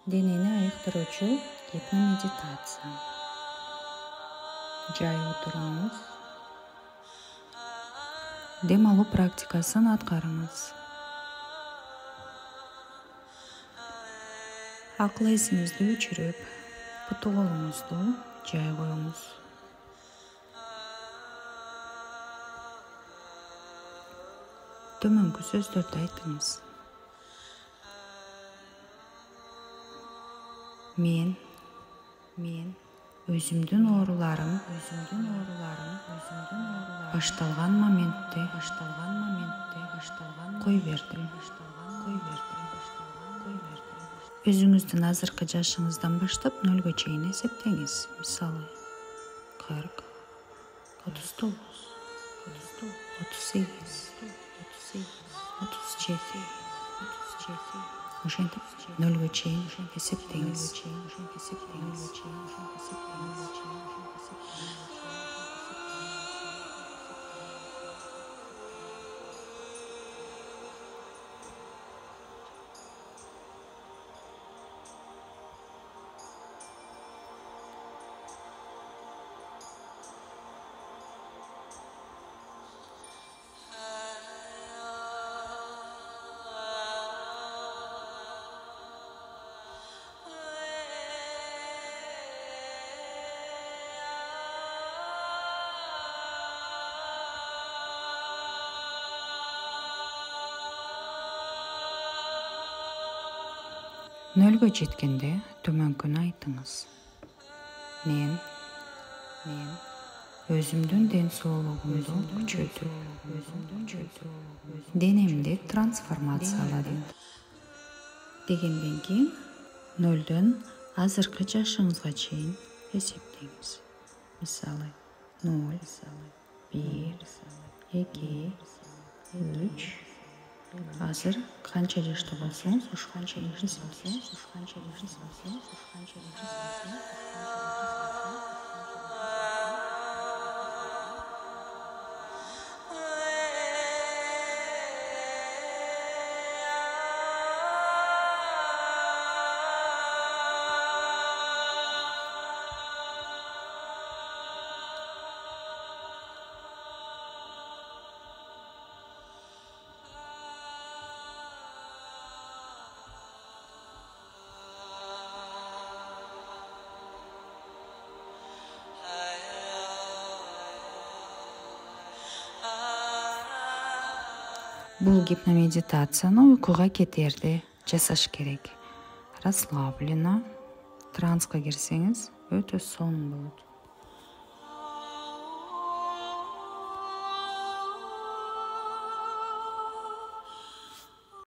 Денени айыктыруучу гипномедитация. Жай отуруңуз. Дем алуу практикасын аткарыңыз. Акыл эсиңизди өчүрүп, путу колуңузду жай коюңуз. Төмөнкү сөздөрдү айтыңыз. Мен өзүмдүн ооруларым башталган моментте кой бердим. Өзүңүздүн азыркы жашыңыздан баштап 0 чейин эсептеңиз. Мисалы 40, 39, 38, 37. Ошентип 0 чейин эсептеңиз. Нөлгө жеткенде төмөнкүнү айтыңыз. Мен өзүмдүн ден соолугумду күчөтүп, денемди трансформацияладым. Дегенден кийин 0дөн азыркы жашыңызга чейин эсептеңиз. Мисалы 0, 1, 2, 3. Азыр канча жашта болсоңуз, ошончо эсептеңиз. Бул гипномедитацияны уйкуга кетерде жасаш керек. Расслабленно, транска кирсеңиз өтө сонун болот.